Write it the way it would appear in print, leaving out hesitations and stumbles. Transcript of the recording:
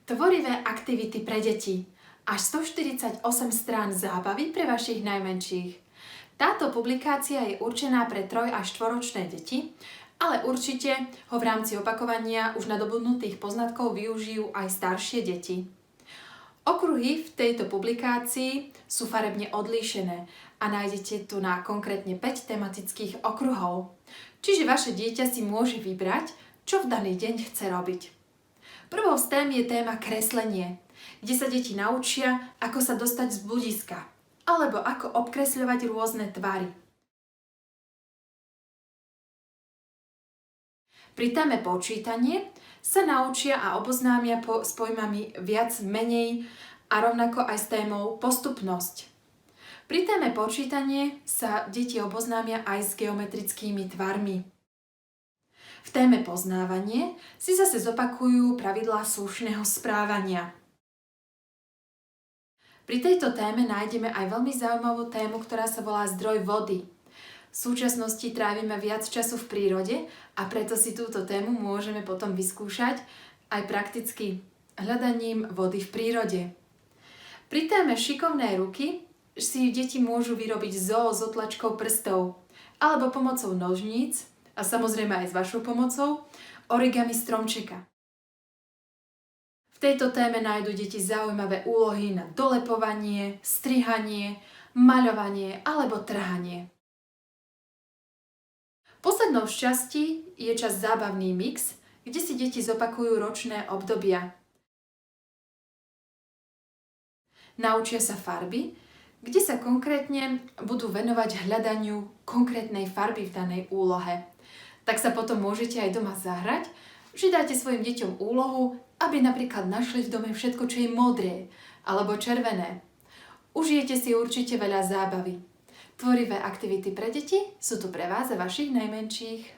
Tvorivé aktivity pre deti. Až 148 strán zábavy pre vašich najmenších. Táto publikácia je určená pre 3- až 4-ročné deti, ale určite ho v rámci opakovania už nadobudnutých poznatkov využijú aj staršie deti. Okruhy v tejto publikácii sú farebne odlíšené a nájdete tu na konkrétne 5 tematických okruhov. Čiže vaše dieťa si môže vybrať, čo v daný deň chce robiť. Prvou z tém je téma kreslenie, kde sa deti naučia, ako sa dostať z bludiska, alebo ako obkresľovať rôzne tvary. Pri téme počítanie sa naučia a oboznámia s pojmami viac, menej a rovnako aj s témou postupnosť. Pri téme počítanie sa deti oboznámia aj s geometrickými tvarmi. V téme poznávanie si zase zopakujú pravidlá slušného správania. Pri tejto téme nájdeme aj veľmi zaujímavú tému, ktorá sa volá zdroj vody. V súčasnosti trávime viac času v prírode a preto si túto tému môžeme potom vyskúšať aj prakticky hľadaním vody v prírode. Pri téme šikovné ruky si deti môžu vyrobiť zoo s otlačkou prstov alebo pomocou nožníc a samozrejme aj s vašou pomocou origami stromčeka. V tejto téme nájdu deti zaujímavé úlohy na dolepovanie, strihanie, maľovanie alebo trhanie. Poslednou z častí je časť zábavný mix, kde si deti zopakujú ročné obdobia. Naučia sa farby, kde sa konkrétne budú venovať hľadaniu konkrétnej farby v danej úlohe. Tak sa potom môžete aj doma zahrať, že dáte svojim deťom úlohu, aby napríklad našli v dome všetko, čo je modré alebo červené. Užijete si určite veľa zábavy. Tvorivé aktivity pre deti sú tu pre vás a vašich najmenších.